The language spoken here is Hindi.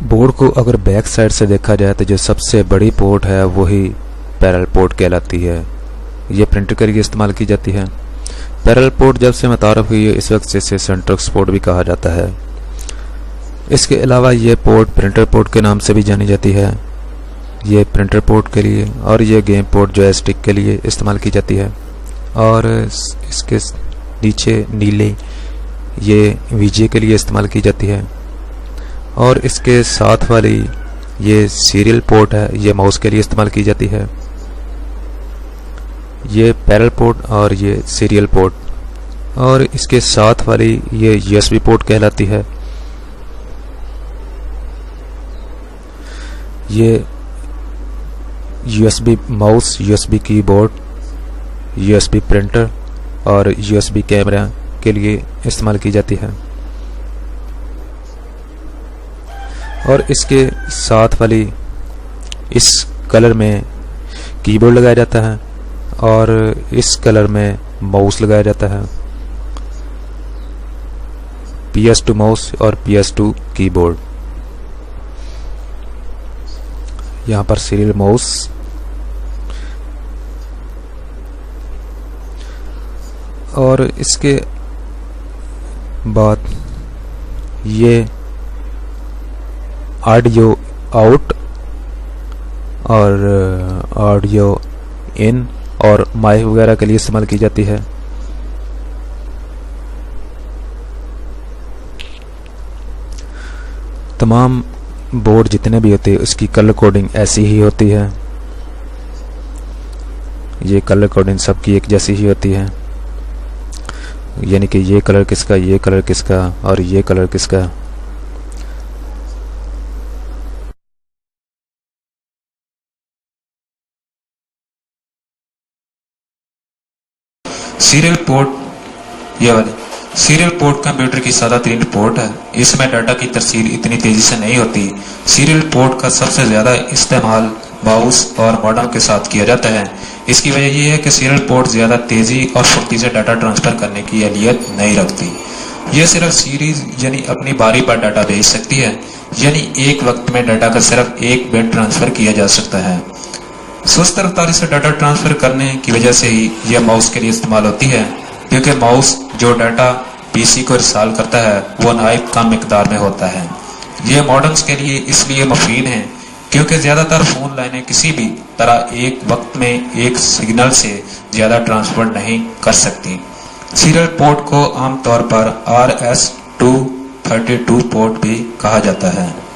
बोर्ड को अगर बैक साइड से देखा जाए तो जो सबसे बड़ी पोर्ट है वही पैरेलल पोर्ट कहलाती है। ये प्रिंटर के लिए इस्तेमाल की जाती है। पैरेलल पोर्ट जब से मुतारफ हुई है इस वक्त से इसे सेंट्रक्स पोर्ट भी कहा जाता है। इसके अलावा ये पोर्ट प्रिंटर पोर्ट के नाम से भी जानी जाती है। ये प्रिंटर पोर्ट के लिए और ये गेम पोर्ट जॉयस्टिक के लिए इस्तेमाल की जाती है। और इसके नीचे नीले ये वीजे के लिए इस्तेमाल की जाती है। और इसके साथ वाली ये सीरियल पोर्ट है, ये माउस के लिए इस्तेमाल की जाती है। ये पैरेलल पोर्ट और ये सीरियल पोर्ट। और इसके साथ वाली ये यूएसबी पोर्ट कहलाती है। ये USB mouse, USB keyboard, USB printer और यूएसबी कैमरा के लिए इस्तेमाल की जाती है। और इसके साथ वाली इस कलर में कीबोर्ड लगाया जाता है और इस कलर में माउस लगाया जाता है। PS2 माउस और PS2 कीबोर्ड। यहाँ पर सीरियल माउस और इसके बाद ये ऑडियो आउट और ऑडियो इन और माइक वगैरह के लिए इस्तेमाल की जाती है। तमाम बोर्ड जितने भी होते हैं उसकी कलर कोडिंग ऐसी ही होती है। ये कलर कोडिंग सबकी एक जैसी ही होती है, यानी कि ये कलर किसका, ये कलर किसका और ये कलर किसका। सीरियल पोर्ट ये वाली सीरियल पोर्ट कंप्यूटर की सादा तरीन पोर्ट है। इसमें डाटा की तरसील इतनी तेजी से नहीं होती। सीरियल पोर्ट का सबसे ज्यादा इस्तेमाल माउस और मॉडेम के साथ किया जाता है। इसकी वजह यह है कि सीरियल पोर्ट ज्यादा तेजी और फुर्ती से डाटा ट्रांसफर करने की अहलियत नहीं रखती। यह सिर्फ सीरीज यानी अपनी बारी पर डाटा भेज सकती है, यानी एक वक्त में डाटा का सिर्फ एक बिट ट्रांसफर किया जा सकता है। सुस्त रफ्तारी से डाटा ट्रांसफर करने की वजह से ही यह माउस के लिए इस्तेमाल होती है, क्योंकि माउस जो डाटा पीसी को रिसाल करता है वो नहायत कम मिकदार में होता है। यह मॉडेम्स के लिए इसलिए मुफीद है क्योंकि ज्यादातर फोन लाइनें किसी भी तरह एक वक्त में एक सिग्नल से ज्यादा ट्रांसफर नहीं कर सकती। सीरियल पोर्ट को आमतौर पर RS-232 पोर्ट भी कहा जाता है।